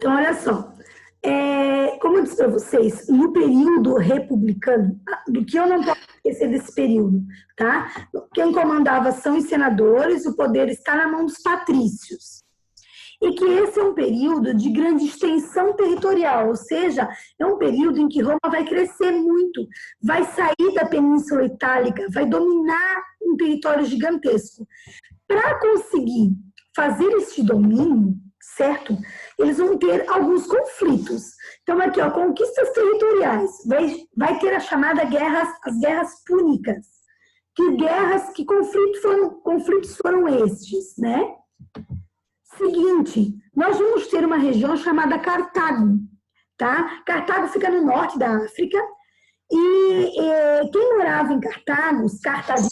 Então, olha só, como eu disse para vocês, no período republicano, do que eu não posso esquecer desse período, tá? Quem comandava são os senadores, o poder está na mão dos patrícios. E que esse é um período de grande extensão territorial, ou seja, é um período em que Roma vai crescer muito, vai sair da Península Itálica, vai dominar um território gigantesco. Para conseguir fazer este domínio, certo? Eles vão ter alguns conflitos. Então, aqui, ó, conquistas territoriais. Vai ter a chamada as guerras púnicas. Que conflitos foram estes, né? Seguinte, nós vamos ter uma região chamada Cartago, tá? Cartago fica no norte da África e quem morava em Cartago, os cartagineses,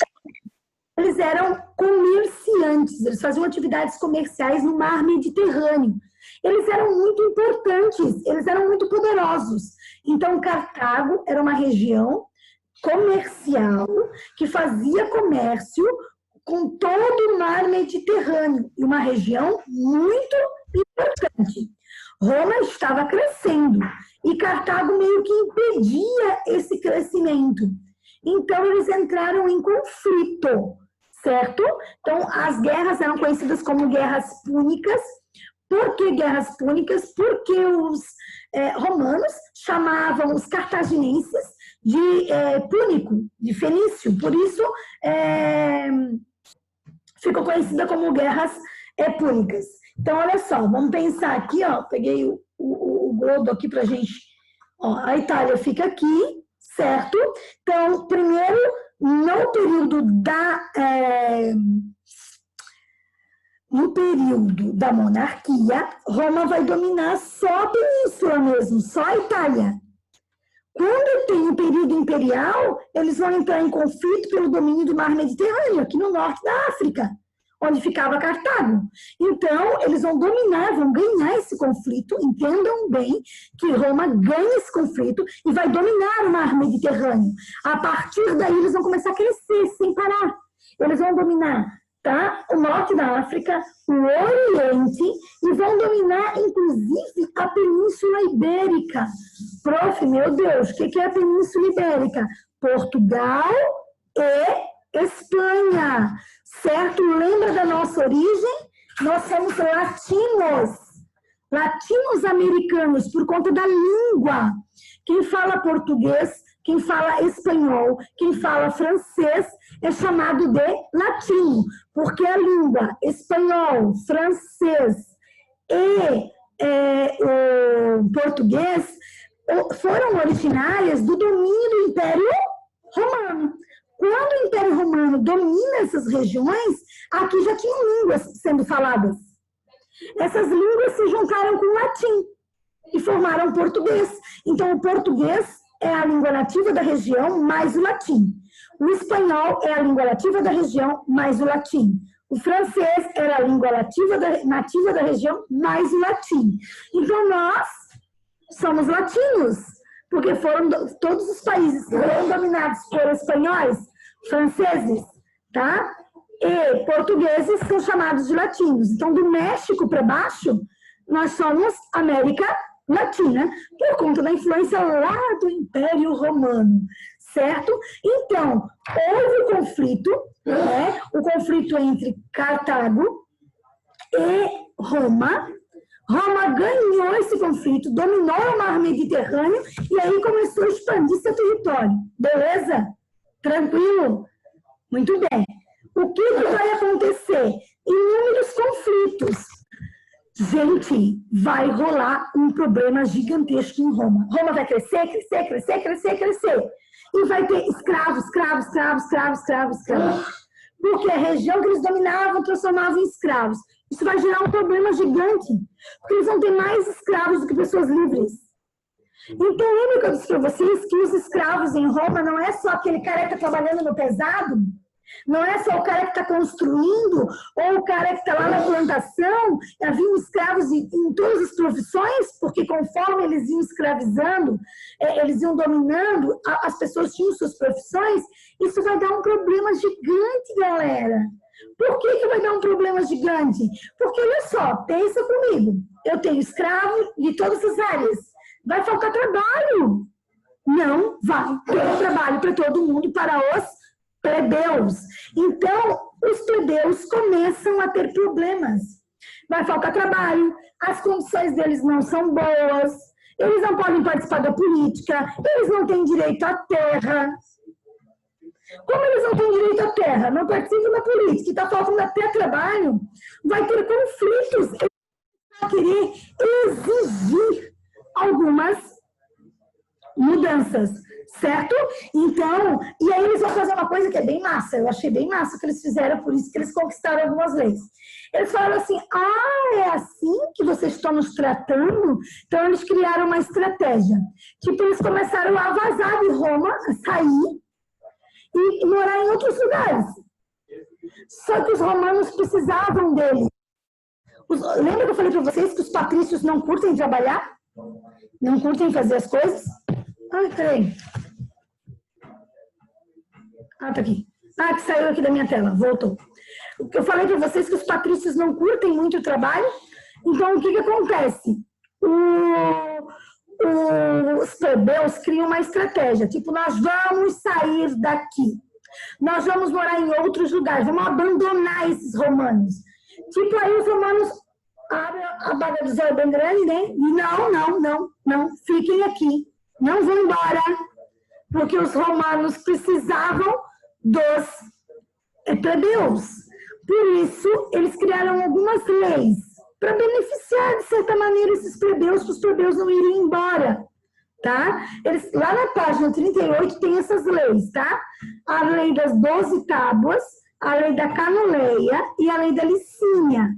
eles eram comerciantes, eles faziam atividades comerciais no mar Mediterrâneo. Eles eram muito importantes, eles eram muito poderosos. Então, Cartago era uma região comercial que fazia comércio com todo o mar Mediterrâneo, e uma região muito importante. Roma estava crescendo, e Cartago meio que impedia esse crescimento. Então, eles entraram em conflito, certo? Então, as guerras eram conhecidas como guerras púnicas. Por que guerras púnicas? Porque os romanos chamavam os cartaginenses de púnico, de fenício. Por isso, ficou conhecida como guerras púnicas. Então, olha só, vamos pensar aqui, ó, peguei o globo aqui pra gente, ó, a Itália fica aqui, certo? Então, primeiro, no período da monarquia, Roma vai dominar só a península mesmo, só a Itália. Quando tem o período imperial, eles vão entrar em conflito pelo domínio do mar Mediterrâneo, aqui no norte da África, onde ficava Cartago. Então, eles vão dominar, vão ganhar esse conflito, entendam bem que Roma ganha esse conflito e vai dominar o mar Mediterrâneo. A partir daí, eles vão começar a crescer sem parar. Eles vão dominar, tá? O norte da África, o Oriente, e vão dominar, inclusive, a Península Ibérica. Prof, meu Deus, o que é a Península Ibérica? Portugal e Espanha, certo? Lembra da nossa origem? Nós somos latinos americanos, por conta da língua. Quem fala português, quem fala espanhol, quem fala francês, é chamado de latino, porque a língua espanhol, francês e o português foram originárias do domínio do Império Romano. Quando o Império Romano domina essas regiões, aqui já tinham línguas sendo faladas. Essas línguas se juntaram com o latim e formaram o português. Então, o português é a língua nativa da região mais o latim. O espanhol é a língua nativa da região mais o latim. O francês era a língua nativa da região mais o latim. Então, nós somos latinos, porque foram todos os países que foram dominados por espanhóis, franceses, tá? E portugueses são chamados de latinos. Então, do México para baixo, nós somos América Latina, por conta da influência lá do Império Romano, certo? Então, houve o conflito, né? O conflito entre Cartago e Roma. Roma ganhou esse conflito, dominou o mar Mediterrâneo e aí começou a expandir seu território. Beleza? Tranquilo? Muito bem. O que vai acontecer? Inúmeros conflitos. Gente, vai rolar um problema gigantesco em Roma. Roma vai crescer, crescer, crescer, crescer, crescer. E vai ter escravos. Porque a região que eles dominavam transformavam em escravos. Isso vai gerar um problema gigante, porque eles vão ter mais escravos do que pessoas livres. Então, lembra que eu disse para vocês que os escravos em Roma não é só aquele cara que está trabalhando no pesado? Não é só o cara que está construindo ou o cara que está lá na plantação. Haviam escravos em todas as profissões, porque conforme eles iam escravizando, eles iam dominando, as pessoas tinham suas profissões. Isso vai dar um problema gigante, galera. Por que vai dar um problema gigante? Porque, olha só, pensa comigo, eu tenho escravo de todas as áreas, vai faltar trabalho? Não vai ter trabalho para todo mundo, para os plebeus. Então, os plebeus começam a ter problemas. Vai faltar trabalho, as condições deles não são boas, eles não podem participar da política, eles não têm direito à terra. Como eles não têm direito à terra, não participam da política e está faltando até trabalho, vai ter conflitos. Eles vão querer exigir algumas mudanças, certo? Então, e aí eles vão fazer uma coisa que é bem massa, eu achei bem massa o que eles fizeram, por isso que eles conquistaram algumas leis. Eles falaram assim, é assim que vocês estão nos tratando? Então eles criaram uma estratégia. Tipo, eles começaram a vazar de Roma, a sair e morar em outros lugares. Só que os romanos precisavam deles. Lembra que eu falei para vocês que os patrícios não curtem trabalhar? Não curtem fazer as coisas? Ai, peraí. Tá aqui. Que saiu aqui da minha tela, voltou. Eu falei para vocês que os patrícios não curtem muito o trabalho, então o que acontece? Os plebeus criam uma estratégia, tipo, nós vamos sair daqui, nós vamos morar em outros lugares, vamos abandonar esses romanos. Tipo, aí os romanos abrem a baga do zóio bem grande, né? E não, fiquem aqui, não vão embora, porque os romanos precisavam dos plebeus. Por isso, eles criaram algumas leis para beneficiar, de certa maneira, esses plebeus, para os plebeus não irem embora, tá? Eles, lá na página 38 tem essas leis, tá? A lei das 12 tábuas, a lei da Canuleia e a lei da Licínia.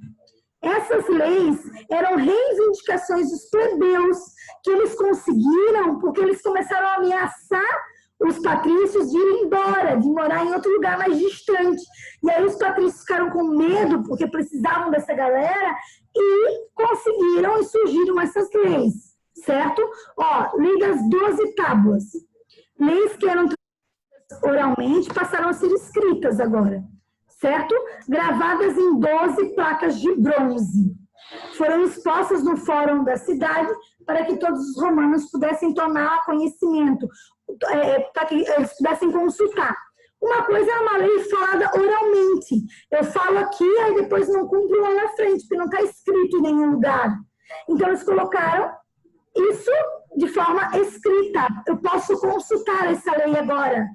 Essas leis eram reivindicações dos plebeus que eles conseguiram porque eles começaram a ameaçar os patrícios de ir embora, de morar em outro lugar mais distante. E aí os patrícios ficaram com medo, porque precisavam dessa galera, e conseguiram e surgiram essas leis, certo? Lei das 12 tábuas. Leis que eram oralmente passaram a ser escritas agora, certo? Gravadas em 12 placas de bronze. Foram expostas no fórum da cidade para que todos os romanos pudessem tomar conhecimento, para que eles pudessem consultar. Uma coisa é uma lei falada oralmente. Eu falo aqui, aí depois não cumpro lá na frente, porque não está escrito em nenhum lugar. Então, eles colocaram isso de forma escrita. Eu posso consultar essa lei agora.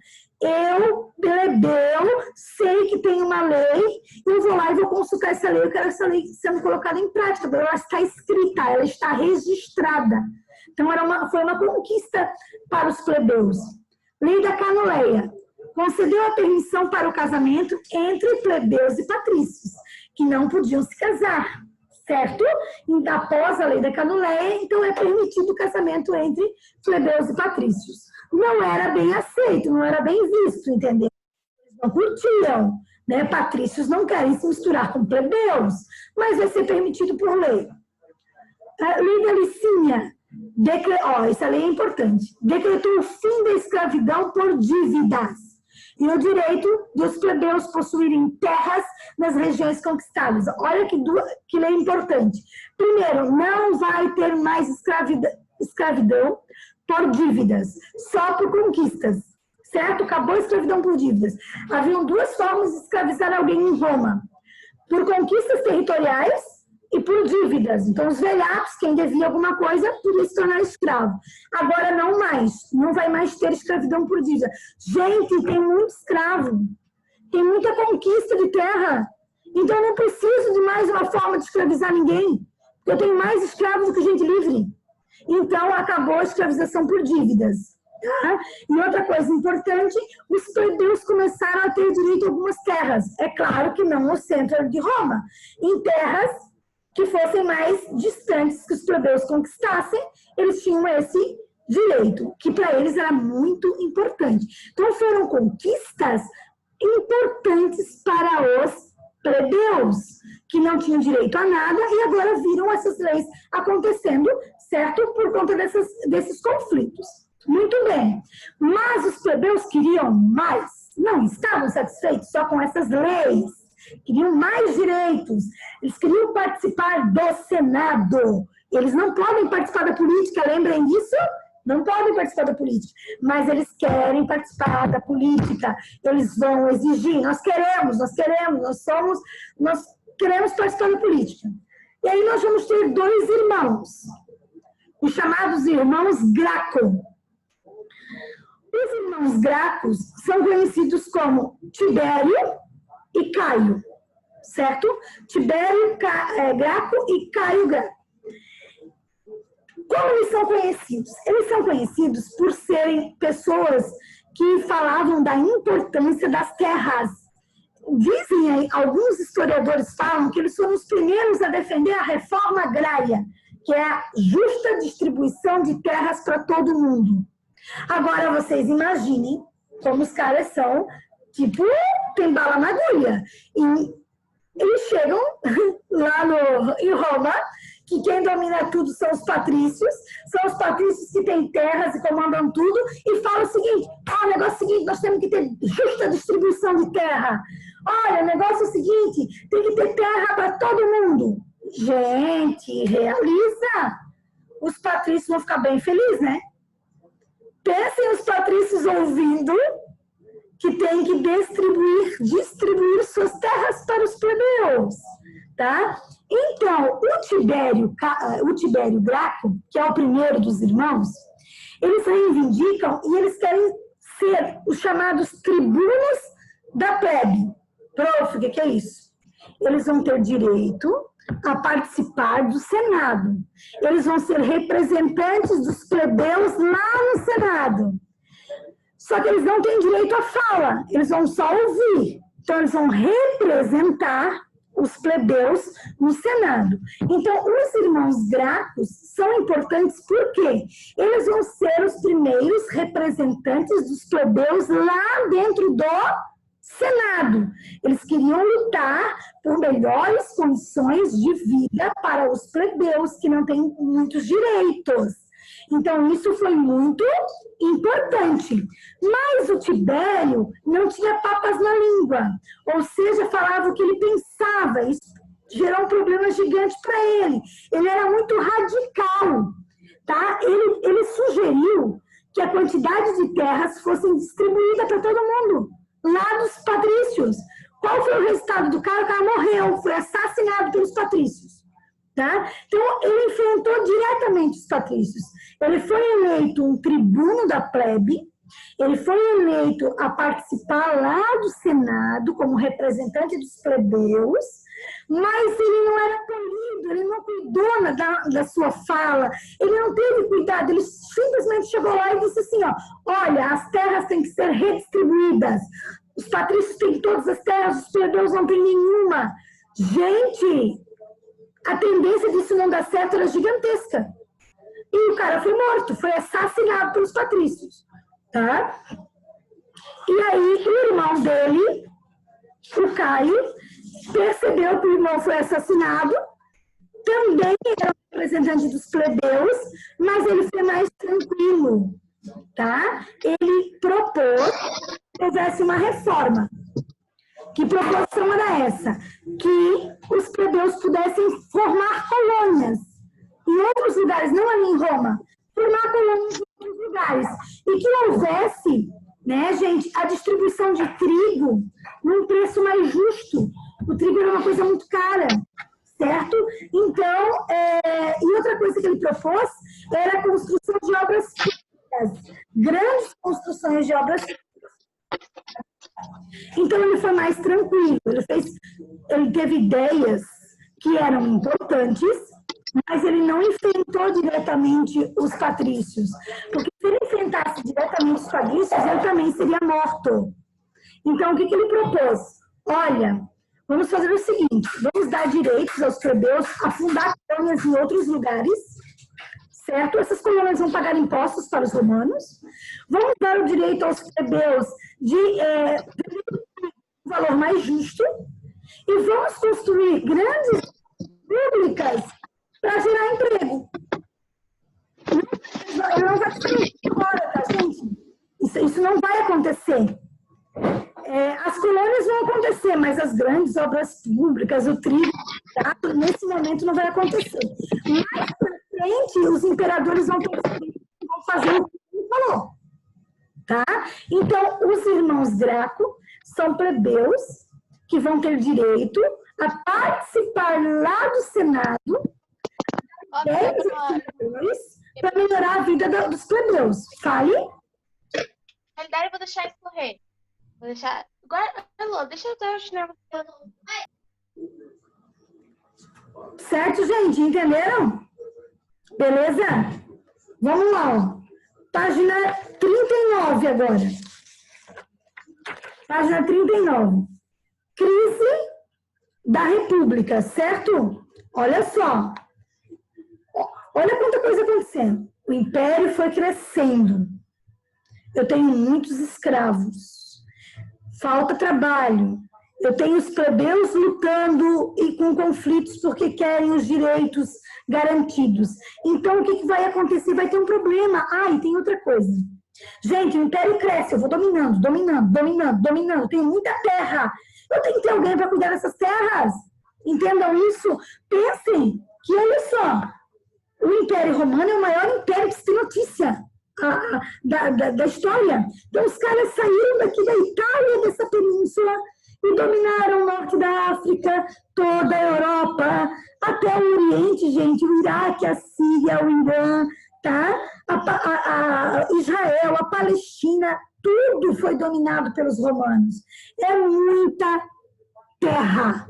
Eu, plebeu, sei que tem uma lei, eu vou lá e vou consultar essa lei. Eu quero essa lei sendo colocada em prática, ela está escrita, ela está registrada. Então, foi uma conquista para os plebeus. Lei da Canuleia concedeu a permissão para o casamento entre plebeus e patrícios, que não podiam se casar, certo? E após a lei da Canuleia, então é permitido o casamento entre plebeus e patrícios. Não era bem aceito, não era bem visto, entendeu? Eles não curtiam, né? Patrícios não querem se misturar com plebeus, mas vai ser permitido por lei. A lei da Licínia, essa lei é importante, decretou o fim da escravidão por dívidas e o direito dos plebeus possuírem terras nas regiões conquistadas. Olha que lei importante. Primeiro, não vai ter mais escravidão por dívidas, só por conquistas, certo? Acabou a escravidão por dívidas. Haviam duas formas de escravizar alguém em Roma: por conquistas territoriais e por dívidas. Então, os velhacos, quem devia alguma coisa, podia se tornar escravo. Agora, não mais. Não vai mais ter escravidão por dívida. Gente, tem muito escravo. Tem muita conquista de terra. Então, eu não preciso de mais uma forma de escravizar ninguém. Eu tenho mais escravos do que gente livre. Então, acabou a escravização por dívidas. Tá? E outra coisa importante, os plebeus começaram a ter direito a algumas terras. É claro que não no centro de Roma. Em terras que fossem mais distantes, que os plebeus conquistassem, eles tinham esse direito, que para eles era muito importante. Então, foram conquistas importantes para os plebeus, que não tinham direito a nada, e agora viram essas leis acontecendo, certo? Por conta desses conflitos. Muito bem. Mas os plebeus queriam mais. Não estavam satisfeitos só com essas leis. queriam mais direitos, eles queriam participar do Senado. Eles não podem participar da política, lembrem disso? Não podem participar da política, mas eles querem participar da política, eles vão exigir, nós queremos, nós queremos participar da política. E aí nós vamos ter dois irmãos, os chamados irmãos Graco. Os irmãos Gracos são conhecidos como Tibério e Caio, certo? Tibério Graco e Caio Graco. Como eles são conhecidos? Eles são conhecidos por serem pessoas que falavam da importância das terras. Dizem, alguns historiadores falam que eles foram os primeiros a defender a reforma agrária, que é a justa distribuição de terras para todo mundo. Agora vocês imaginem como os caras são, tipo, tem bala na agulha. E eles chegam lá em Roma, que quem domina tudo são os patrícios que têm terras e comandam tudo, e falam o seguinte: o negócio é o seguinte, nós temos que ter justa distribuição de terra. Olha, o negócio é o seguinte, tem que ter terra para todo mundo. Gente, realiza. Os patrícios vão ficar bem felizes, né? Pensem os patrícios ouvindo que tem que distribuir suas terras para os plebeus, tá? Então, o Tibério Graco, que é o primeiro dos irmãos, eles reivindicam e eles querem ser os chamados tribunos da plebe. Prof, o que é isso? Eles vão ter direito a participar do Senado. Eles vão ser representantes dos plebeus lá no Senado. Só que eles não têm direito à fala, eles vão só ouvir. Então, eles vão representar os plebeus no Senado. Então, os irmãos Gracos são importantes porque eles vão ser os primeiros representantes dos plebeus lá dentro do Senado. Eles queriam lutar por melhores condições de vida para os plebeus que não têm muitos direitos. Então, isso foi muito importante. Mas o Tibério não tinha papas na língua, ou seja, falava o que ele pensava. Isso gerou um problema gigante para ele. Ele era muito radical, tá? Ele sugeriu que a quantidade de terras fosse distribuída para todo mundo, lá dos patrícios. Qual foi o resultado do cara? O cara morreu, foi assassinado pelos patrícios. Tá? Então, ele enfrentou diretamente os patrícios. Ele foi eleito um tribuno da plebe, ele foi eleito a participar lá do Senado como representante dos plebeus, mas ele não era polido, ele não cuidou da sua fala, ele não teve cuidado, ele simplesmente chegou lá e disse assim, ó, olha, as terras têm que ser redistribuídas, os patrícios têm todas as terras, os plebeus não têm nenhuma. Gente, a tendência disso não dar certo era gigantesca. E o cara foi morto, foi assassinado pelos patrícios. Tá? E aí o irmão dele, o Caio, percebeu que o irmão foi assassinado, também era representante dos plebeus, mas ele foi mais tranquilo. Tá? Ele propôs que houvesse uma reforma. Que proporção era essa? Que os plebeus pudessem formar colônias em outros lugares, não ali em Roma, formar colônias em outros lugares. E que houvesse, né, gente, a distribuição de trigo num preço mais justo. O trigo era uma coisa muito cara, certo? Então, e outra coisa que ele propôs era a construção de obras públicas, grandes construções de obras públicas. Então, ele foi mais tranquilo, ele teve ideias que eram importantes, mas ele não enfrentou diretamente os patrícios, porque se ele enfrentasse diretamente os patrícios, ele também seria morto. Então, o que ele propôs? Olha, vamos fazer o seguinte, vamos dar direitos aos plebeus a fundar colônias em outros lugares, certo? Essas colônias vão pagar impostos para os romanos, vamos dar o direito aos plebeus de um valor mais justo e vamos construir grandes públicas para gerar emprego. Ele não vai fazer isso agora, tá, gente? Isso não vai acontecer. As colônias vão acontecer, mas as grandes obras públicas, o trigo, nesse momento não vai acontecer. Mais para frente, os imperadores vão fazer o que ele falou. Tá? Então, os irmãos Draco são plebeus que vão ter direito a participar lá do Senado para melhorar a vida dos plebeus. Fale? Na realidade, eu vou deixar escorrer. Vou deixar... Agora, Elô, deixa eu dar o chinelo. Certo, gente? Entenderam? Beleza? Vamos lá, ó. Página 39 agora. Página 39. Crise da República, certo? Olha só. Olha quanta coisa acontecendo. O império foi crescendo. Eu tenho muitos escravos. Falta trabalho. Eu tenho os plebeus lutando e com conflitos porque querem os direitos garantidos. Então, o que vai acontecer? Vai ter um problema. Ah, e tem outra coisa. Gente, o império cresce, eu vou dominando. Tenho muita terra. Eu tenho que ter alguém para cuidar dessas terras. Entendam isso? Pensem que, olha só, o Império Romano é o maior império que se tem notícia da história. Então, os caras saíram daqui da Itália, dessa península, e dominaram o norte da África, toda a Europa, até o Oriente, gente, o Iraque, a Síria, o Irã, tá? a Israel, a Palestina, tudo foi dominado pelos romanos. É muita terra.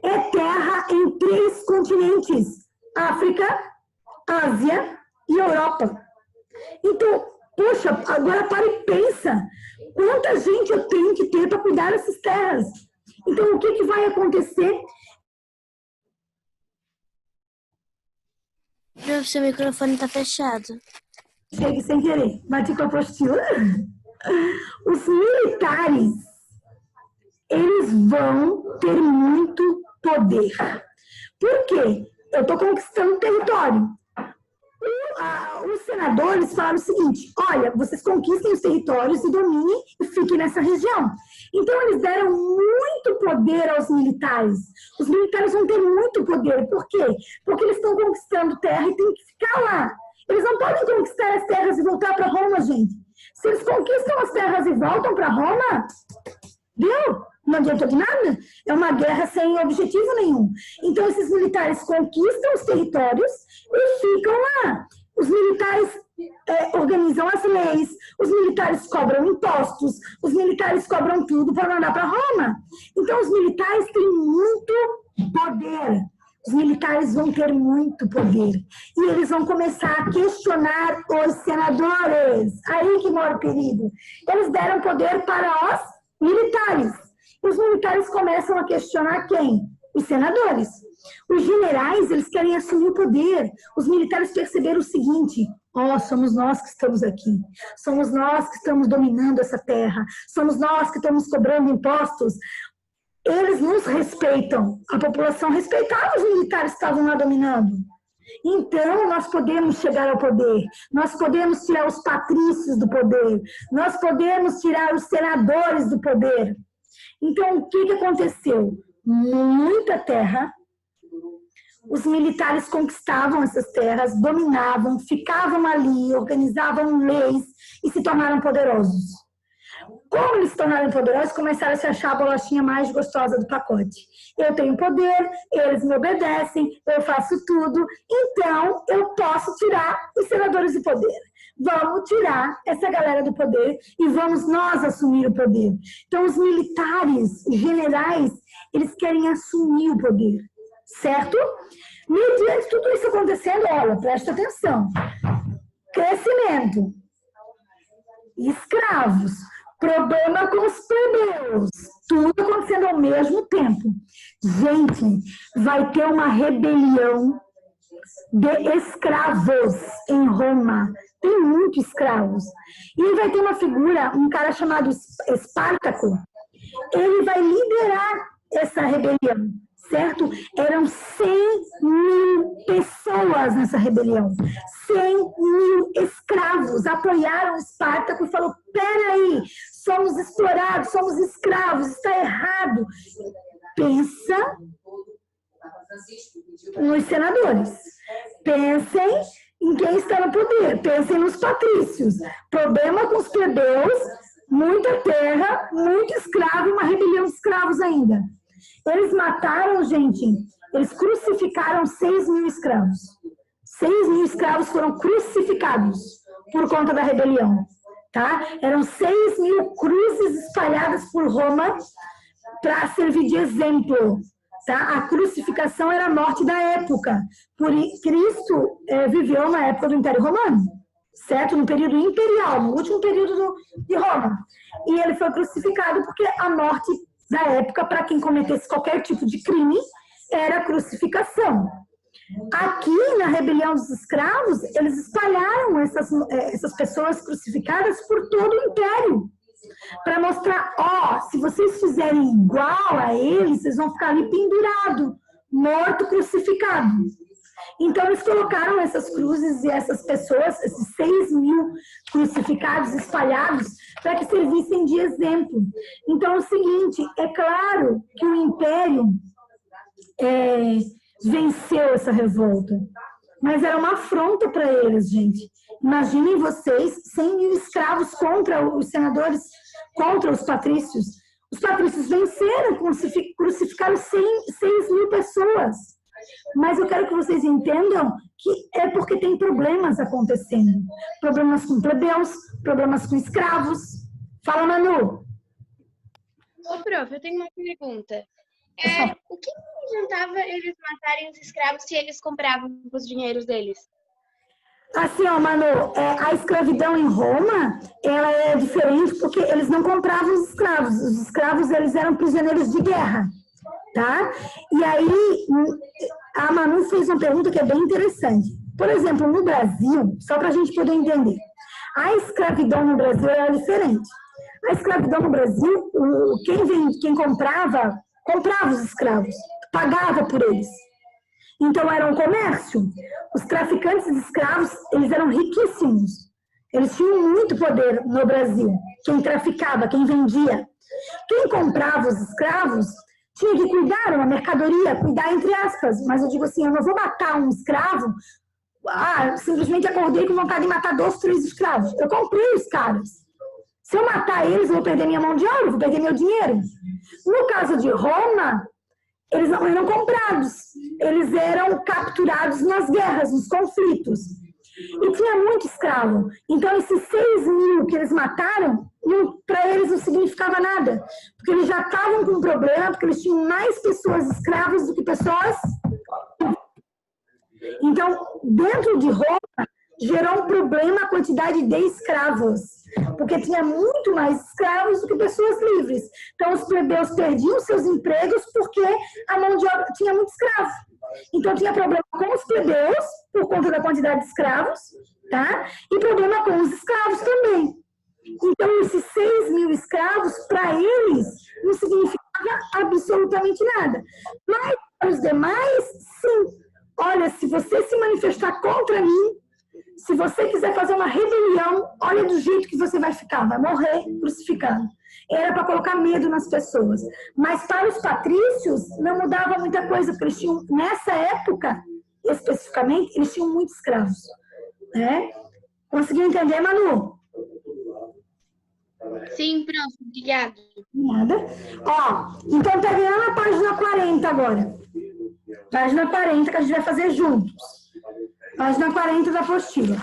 É terra em 3 continentes: África, Ásia e Europa. Então, poxa, agora para e pensa. Quanta gente eu tenho que ter para cuidar dessas terras? Então, o que vai acontecer? Seu microfone está fechado. Chegue sem querer. Bati com a apostila. Os militares, eles vão ter muito poder. Por quê? Eu estou conquistando território. Os senadores falaram o seguinte: olha, vocês conquistem os territórios e dominem e fiquem nessa região. Então, eles deram muito poder aos militares. Os militares vão ter muito poder. Por quê? Porque eles estão conquistando terra e tem que ficar lá. Eles não podem conquistar as terras e voltar para Roma, gente. Se eles conquistam as terras e voltam para Roma, deu? Não adiantou de nada. É uma guerra sem objetivo nenhum. Então, esses militares conquistam os territórios e ficam lá. Os militares organizam as leis, os militares cobram impostos, os militares cobram tudo para mandar para Roma. Então, os militares têm muito poder. Os militares vão ter muito poder. E eles vão começar a questionar os senadores. Aí que mora o perigo. Eles deram poder para os militares. Os militares começam a questionar quem? Os senadores. Os generais, eles querem assumir o poder. Os militares perceberam o seguinte: somos nós que estamos aqui. Somos nós que estamos dominando essa terra. Somos nós que estamos cobrando impostos. Eles nos respeitam. A população respeitava os militares que estavam lá dominando. Então, nós podemos chegar ao poder. Nós podemos tirar os patrícios do poder. Nós podemos tirar os senadores do poder. Então, o que aconteceu? Muita terra. Os militares conquistavam essas terras, dominavam, ficavam ali, organizavam leis e se tornaram poderosos. Como eles se tornaram poderosos, começaram a se achar a bolachinha mais gostosa do pacote. Eu tenho poder, eles me obedecem, eu faço tudo, então eu posso tirar os senadores do poder. Vamos tirar essa galera do poder e vamos nós assumir o poder. Então, os militares, os generais, eles querem assumir o poder, certo? Mediante tudo isso acontecendo, olha, presta atenção. Crescimento, escravos, problema com os plebeus, tudo acontecendo ao mesmo tempo. Gente, vai ter uma rebelião de escravos em Roma. Tem muitos escravos. E vai ter uma figura, um cara chamado Espartaco. Ele vai liderar essa rebelião, certo? Eram 100.000 pessoas nessa rebelião. 100.000 escravos apoiaram Espartaco e falou: peraí, somos explorados, somos escravos, está errado. Pensa nos senadores. Pensem em quem está no poder. Pensem nos patrícios. Problema com os plebeus, muita terra, muito escravo, uma rebelião de escravos ainda. Eles mataram, gente, eles crucificaram 6.000 escravos. 6.000 escravos foram crucificados por conta da rebelião. Tá? Eram 6.000 cruzes espalhadas por Roma para servir de exemplo. Tá? A crucificação era a morte da época. Cristo viveu na época do Império Romano, certo? No período imperial, no último período de Roma. E ele foi crucificado porque a morte da época, para quem cometesse qualquer tipo de crime, era a crucificação. Aqui, na rebelião dos escravos, eles espalharam essas pessoas crucificadas por todo o império. Para mostrar, ó, se vocês fizerem igual a eles, vocês vão ficar ali pendurado, morto, crucificado. Então, eles colocaram essas cruzes e essas pessoas, esses 6.000 crucificados espalhados, para que servissem de exemplo. Então, é o seguinte, é claro que o Império venceu essa revolta, mas era uma afronta para eles, gente. Imaginem vocês, 100.000 escravos contra os senadores, contra os patrícios. Os patrícios venceram, crucificaram 6.000 pessoas. Mas eu quero que vocês entendam que é porque tem problemas acontecendo. Problemas com plebeus, problemas com escravos. Fala, Manu. Ô, prof, eu tenho uma pergunta. O que adiantava eles matarem os escravos se eles compravam os dinheiros deles? Assim, ó, Manu, a escravidão em Roma, ela é diferente porque eles não compravam os escravos. Os escravos, eles eram prisioneiros de guerra, tá? E aí, a Manu fez uma pergunta que é bem interessante. Por exemplo, no Brasil, só para a gente poder entender, a escravidão no Brasil era diferente. A escravidão no Brasil, quem comprava os escravos, pagava por eles. Então, era um comércio. Os traficantes de escravos, eles eram riquíssimos. Eles tinham muito poder no Brasil. Quem traficava, quem vendia. Quem comprava os escravos tinha que cuidar, uma mercadoria, cuidar entre aspas. Mas eu digo assim, eu não vou matar um escravo, simplesmente acordei com vontade de matar 2, 3 escravos. Eu comprei os caras. Se eu matar eles, eu vou perder minha mão de obra, vou perder meu dinheiro. No caso de Roma, eles não eram comprados, eles eram capturados nas guerras, nos conflitos. E tinha muito escravo. Então, esses 6.000 que eles mataram, para eles não significava nada. Porque eles já estavam com um problema, porque eles tinham mais pessoas escravas do que pessoas. Então, dentro de Roma, gerou um problema a quantidade de escravos. Porque tinha muito mais escravos do que pessoas livres. Então, os plebeus perdiam seus empregos porque a mão de obra tinha muito escravo. Então, tinha problema com os plebeus, por conta da quantidade de escravos, tá? E problema com os escravos também. Então, esses 6.000 escravos, para eles, não significava absolutamente nada. Mas, para os demais, sim. Olha, se você se manifestar contra mim, se você quiser fazer uma rebelião, olha do jeito que você vai ficar, vai morrer crucificado. Era para colocar medo nas pessoas. Mas para os patrícios, não mudava muita coisa, porque eles tinham, nessa época, especificamente, eles tinham muitos escravos. Né? Conseguiu entender, Manu? Sim, prof, obrigada. Nada. Ó, então pega lá na página 40 agora. Página 40 que a gente vai fazer juntos. Página 40 da apostila.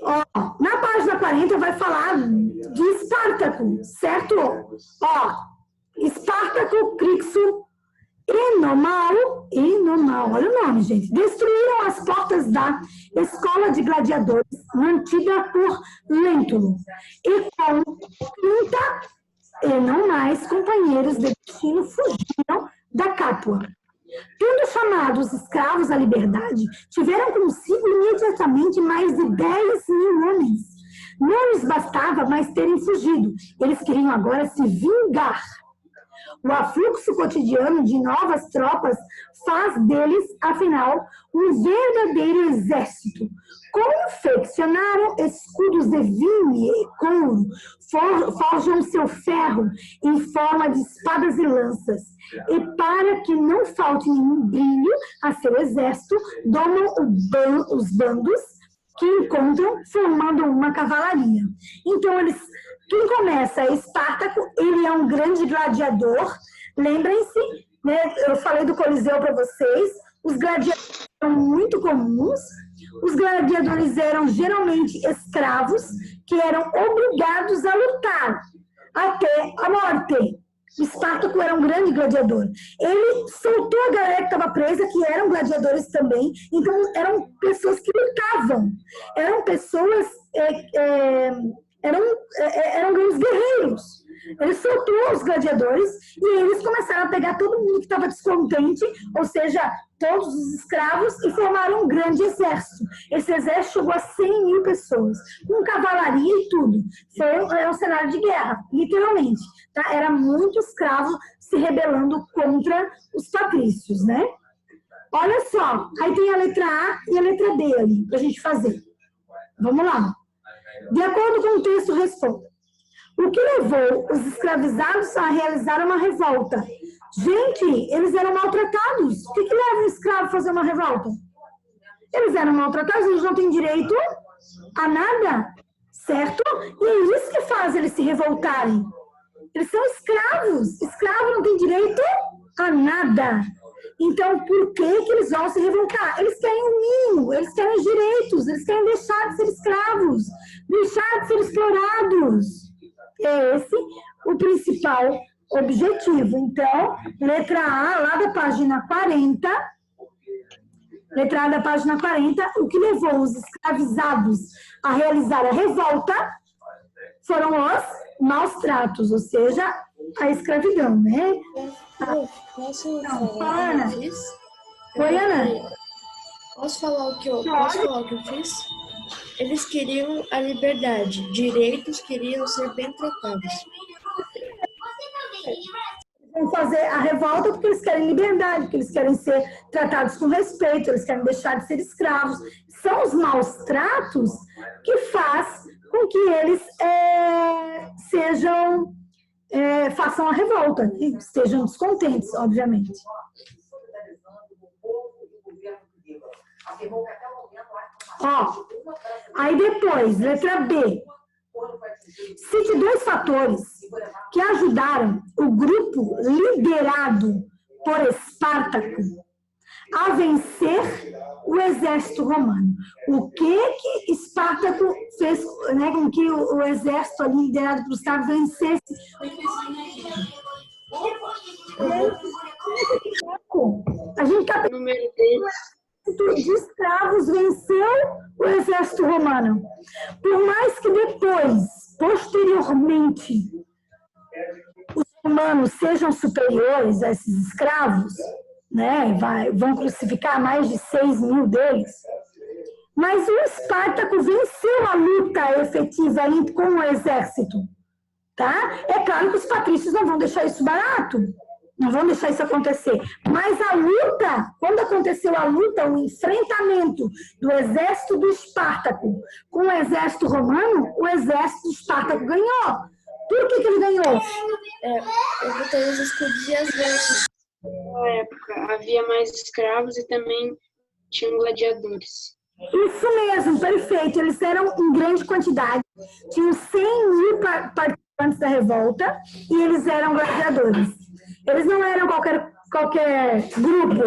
Ó, na página 40 vai falar de Espartaco, certo? Ó, Espartaco, Crixo, Enomal, olha o nome, gente, destruíram as portas da escola de gladiadores mantida por Lentulus e com 30 e não mais companheiros de destino fugiram da Cápua. Tendo chamado os escravos à liberdade, tiveram consigo imediatamente mais de 10.000 homens. Não lhes bastava mais terem fugido, eles queriam agora se vingar. O afluxo cotidiano de novas tropas faz deles, afinal, um verdadeiro exército. Confeccionaram escudos de vinho e couro, forjam seu ferro em forma de espadas e lanças. E para que não falte nenhum brilho a seu exército, domam os bandos que encontram formando uma cavalaria. Então, quem começa é Espartaco, ele é um grande gladiador. Lembrem-se, né, eu falei do Coliseu para vocês, os gladiadores eram muito comuns, os gladiadores eram geralmente escravos que eram obrigados a lutar até a morte. Espartaco era um grande gladiador. Ele soltou a galera que estava presa, que eram gladiadores também. Então, eram pessoas que lutavam. Eram pessoas... eram grandes guerreiros. Ele soltou os gladiadores e eles começaram a pegar todo mundo que estava descontente, ou seja, todos os escravos, e formaram um grande exército. Esse exército chegou a 100 mil pessoas, com cavalaria e tudo. Foi um cenário de guerra, literalmente. Tá? Era muito escravo se rebelando contra os patrícios, né? Olha só, aí tem a letra A e a letra D ali, para a gente fazer. Vamos lá. De acordo com o texto, responda. O que levou os escravizados a realizar uma revolta? Gente, eles eram maltratados. O que leva um escravo a fazer uma revolta? Eles eram maltratados, eles não têm direito a nada, certo? E é isso que faz eles se revoltarem. Eles são escravos. Escravo não tem direito a nada. Então, por que eles vão se revoltar? Eles querem o mínimo, eles querem os direitos, eles querem deixar de ser escravos, deixar de ser explorados. É esse o principal objetivo. Então, letra A, lá da página 40, letra A da página 40, o que levou os escravizados a realizar a revolta foram os maus tratos, ou seja, a escravidão, né? Posso Não, falar Ana. o que eu fiz? Oi, Ana. Posso falar o que eu fiz? Eles queriam a liberdade, direitos queriam ser bem tratados. Vão fazer a revolta porque eles querem liberdade, porque eles querem ser tratados com respeito, eles querem deixar de ser escravos. São os maus tratos que faz com que eles façam a revolta, né? Estejam descontentes, obviamente. Ó, aí depois, letra B. Cite 2 fatores que ajudaram o grupo liderado por Espartaco a vencer o exército romano. O que Espartaco fez, né, com que o exército ali liderado por Espartaco vencesse? A gente está de escravos venceu o exército romano. Por mais que depois, posteriormente, os romanos sejam superiores a esses escravos, né, vão crucificar mais de 6 mil deles, mas o Espartaco venceu a luta efetiva ali com o exército. Tá? É claro que os patrícios não vão deixar isso barato. Não vão deixar isso acontecer. Mas a luta, quando aconteceu a luta, o enfrentamento do exército do Espartaco com o exército romano, o exército do Espartaco ganhou. Por que ele ganhou? Eu botei os escudos e as lanças. Na época havia mais escravos e também tinham gladiadores. Isso mesmo, perfeito. Eles eram em grande quantidade. Tinham 100 mil participantes da revolta e eles eram gladiadores. Eles não eram qualquer grupo,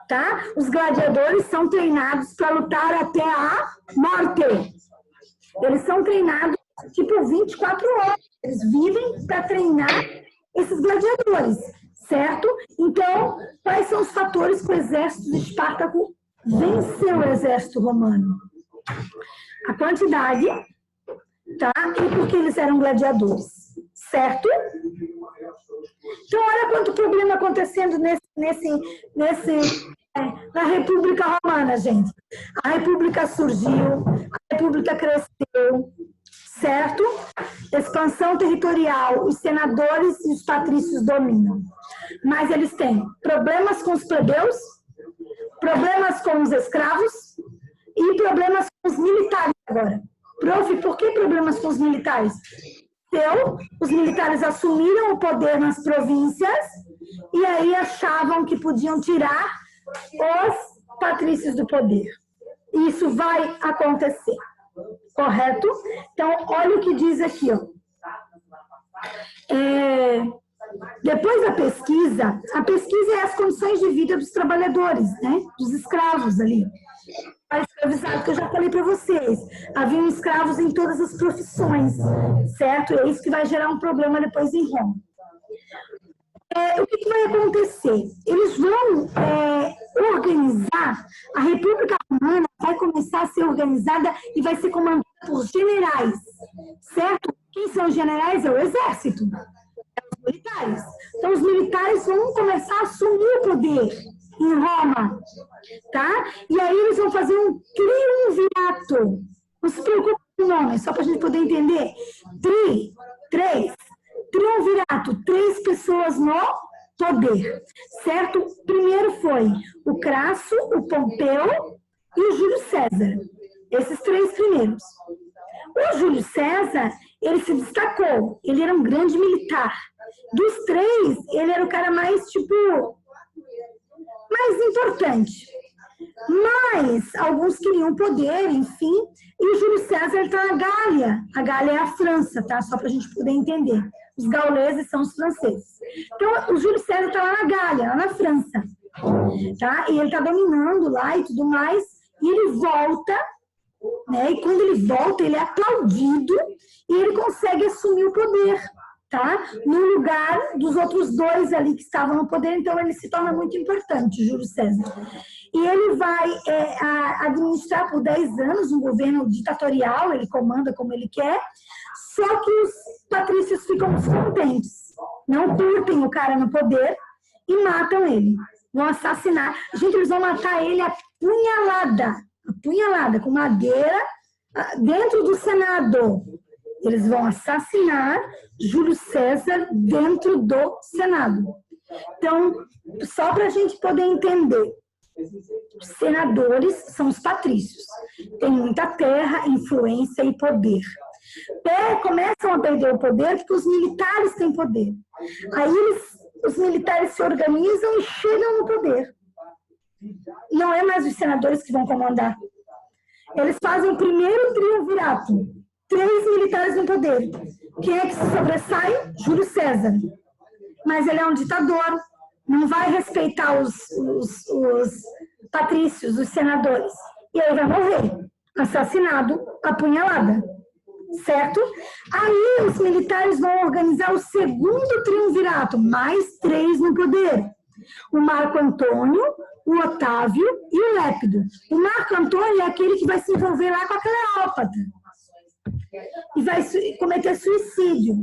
tá? Os gladiadores são treinados para lutar até a morte. Eles são treinados, tipo, 24 horas. Eles vivem para treinar esses gladiadores, certo? Então, quais são os fatores que o exército de Espartaco venceu o exército romano? A quantidade, tá? E porque eles eram gladiadores, certo? Então, olha quanto problema acontecendo na República Romana, gente. A República surgiu, a República cresceu, certo? Expansão territorial, os senadores e os patrícios dominam. Mas eles têm problemas com os plebeus, problemas com os escravos e problemas com os militares agora. Prof, por que problemas com os militares? Então, os militares assumiram o poder nas províncias e aí achavam que podiam tirar os patrícios do poder. Isso vai acontecer, correto? Então, olha o que diz aqui, ó. Depois da pesquisa, a pesquisa é as condições de vida dos trabalhadores, né? Dos escravos ali. A escravizado que eu já falei para vocês. Haviam escravos em todas as profissões, certo? É isso que vai gerar um problema depois em Roma. O que vai acontecer? Eles vão organizar, a República Romana vai começar a ser organizada e vai ser comandada por generais, certo? Quem são os generais? É o exército, os militares. Então, os militares vão começar a assumir o poder em Roma, tá? E aí eles vão fazer um triunvirato. Não se preocupe com o nome, só para a gente poder entender. Triunvirato, 3 pessoas no poder, certo? Primeiro foi o Crasso, o Pompeu e o Júlio César. Esses 3 primeiros. O Júlio César, ele se destacou. Ele era um grande militar. Dos 3, ele era o cara mais, mais importante. Mas alguns queriam poder, enfim, e o Júlio César está na Gália. A Gália é a França, tá? Só para a gente poder entender. Os gauleses são os franceses. Então, o Júlio César está lá na Gália, lá na França. Tá? E ele está dominando lá e tudo mais. E ele volta, né? E quando ele volta, ele é aplaudido e ele consegue assumir o poder, tá? No lugar dos outros 2 ali que estavam no poder. Então, ele se torna muito importante, Júlio César. E ele vai administrar por 10 anos um governo ditatorial, ele comanda como ele quer, só que os patrícios ficam descontentes, não curtem o cara no poder e matam ele, vão assassinar. Gente, eles vão matar ele apunhalada, com madeira, dentro do Senado. Eles vão assassinar Júlio César dentro do Senado. Então, só para a gente poder entender, os senadores são os patrícios. Tem muita terra, influência e poder. Começam a perder o poder porque os militares têm poder. Aí os militares se organizam e chegam no poder. Não é mais os senadores que vão comandar. Eles fazem o primeiro triunvirato. 3 militares no poder. Quem é que se sobressai? Júlio César. Mas ele é um ditador. Não vai respeitar os patrícios, os senadores. E aí vai morrer. Assassinado, apunhalada. Certo? Aí os militares vão organizar o segundo triunvirato, mais 3 no poder. O Marco Antônio, o Otávio e o Lépido. O Marco Antônio é aquele que vai se envolver lá com a Cleópatra. E vai cometer suicídio.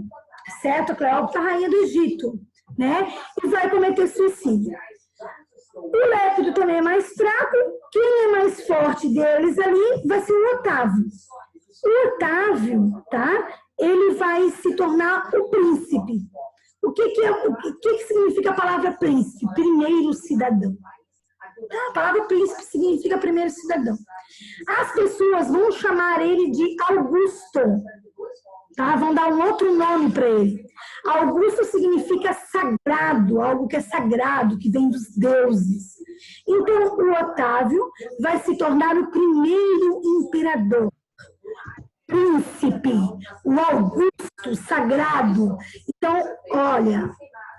Certo? A Cleópatra, rainha do Egito. Né? E vai cometer suicídio. O Lépido também é mais fraco. Quem é mais forte deles ali vai ser o Otávio. O Otávio, tá? Ele vai se tornar o príncipe. O que significa a palavra príncipe? Primeiro cidadão. A palavra príncipe significa primeiro cidadão. As pessoas vão chamar ele de Augusto. Tá? Vão dar um outro nome para ele. Augusto significa sagrado, algo que é sagrado, que vem dos deuses. Então, o Otávio vai se tornar o primeiro imperador. Príncipe, o Augusto sagrado. Então, olha,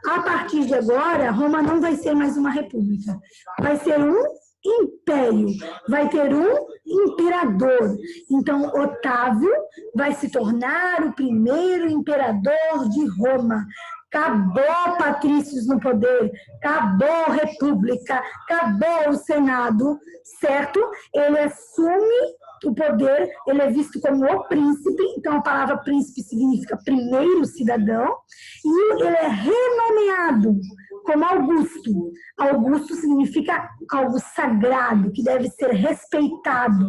a partir de agora, Roma não vai ser mais uma república. Vai ser um império, vai ter um imperador. Então, Otávio vai se tornar o primeiro imperador de Roma. Acabou patrícios no poder, acabou república, acabou o Senado, certo? Ele assume o poder, ele é visto como o príncipe, então a palavra príncipe significa primeiro cidadão, e ele é renomeado como Augusto. Augusto significa algo sagrado, que deve ser respeitado,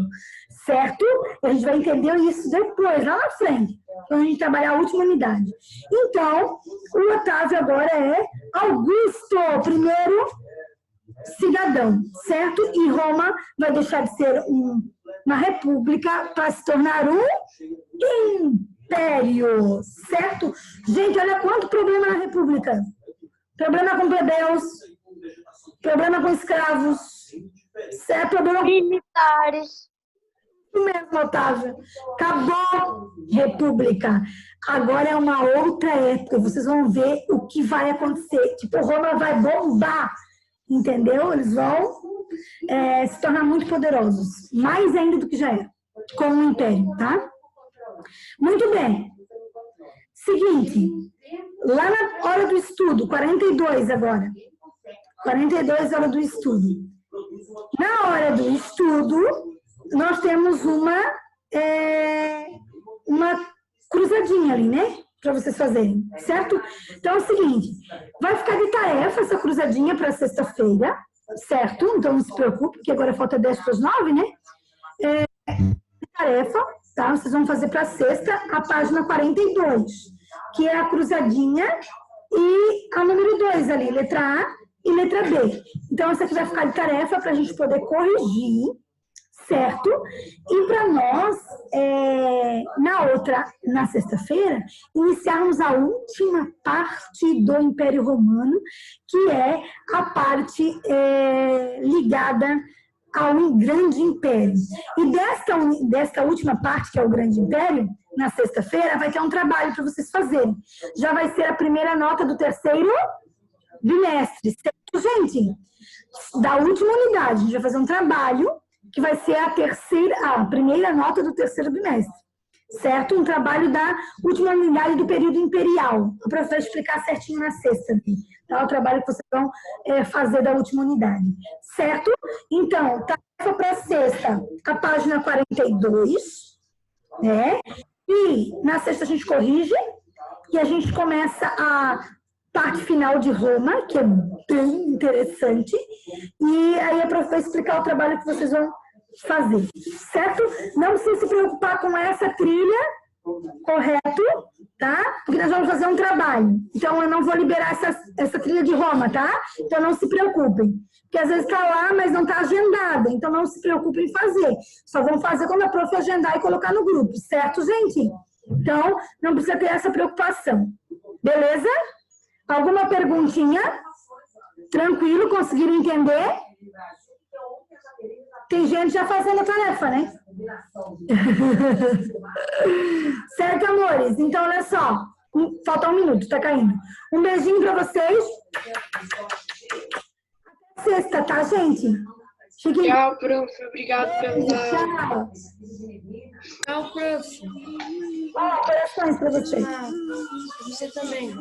certo? A gente vai entender isso depois, lá na frente, quando a gente trabalhar a última unidade. Então, o Otávio agora é Augusto, primeiro cidadão, certo? E Roma vai deixar de ser uma república para se tornar um império, certo? Gente, olha quanto problema na república. Problema com plebeus, problema com escravos, certo? Problema com Militares. isso mesmo, Otávio. Acabou república. Agora é uma outra época. Vocês vão ver o que vai acontecer. Tipo, Roma vai bombar. Entendeu? Eles vão se tornar muito poderosos. Mais ainda do que já era. Com o império, tá? Muito bem. Seguinte. Lá na hora do estudo, 42 agora. 42 hora do estudo. Na hora do estudo, nós temos uma cruzadinha ali, né? Para vocês fazerem, certo? Então é o seguinte, vai ficar de tarefa essa cruzadinha para sexta-feira, certo? Então não se preocupe, porque agora falta 10 para as 9, né? Tarefa, tá? Vocês vão fazer para sexta a página 42, que é a cruzadinha e a número 2 ali, letra A e letra B. Então essa aqui vai ficar de tarefa para a gente poder corrigir, certo? E para nós, na sexta-feira, iniciarmos a última parte do Império Romano, que é a parte ligada ao grande império. E desta última parte, que é o grande império, na sexta-feira, vai ter um trabalho para vocês fazerem. Já vai ser a primeira nota do terceiro bimestre, certo, gente? Da última unidade, a gente vai fazer um trabalho que vai ser a primeira nota do terceiro bimestre, certo? Um trabalho da última unidade do período imperial. O professor vai explicar certinho na sexta, tá? O trabalho que vocês vão fazer da última unidade, certo? Então, tarefa para sexta, a página 42, né? E na sexta a gente corrige e a gente começa a parte final de Roma, que é bem interessante, e aí a prof vai explicar o trabalho que vocês vão fazer, certo? Não precisa se preocupar com essa trilha, correto, tá? Porque nós vamos fazer um trabalho, então eu não vou liberar essa trilha de Roma, tá? Então não se preocupem, porque às vezes está lá, mas não está agendada, então não se preocupem em fazer, só vão fazer quando a prof agendar e colocar no grupo, certo, gente? Então, não precisa ter essa preocupação, beleza? Alguma perguntinha? Tranquilo? Conseguiram entender? Tem gente já fazendo a tarefa, né? Certo, amores? Então, olha só. Falta 1 minuto, tá caindo. Um beijinho pra vocês. Até sexta, tá, gente? Fiquem... Tchau, prof. Obrigado pela... Tchau. Tchau, prof. Ó, corações pra vocês. Você também.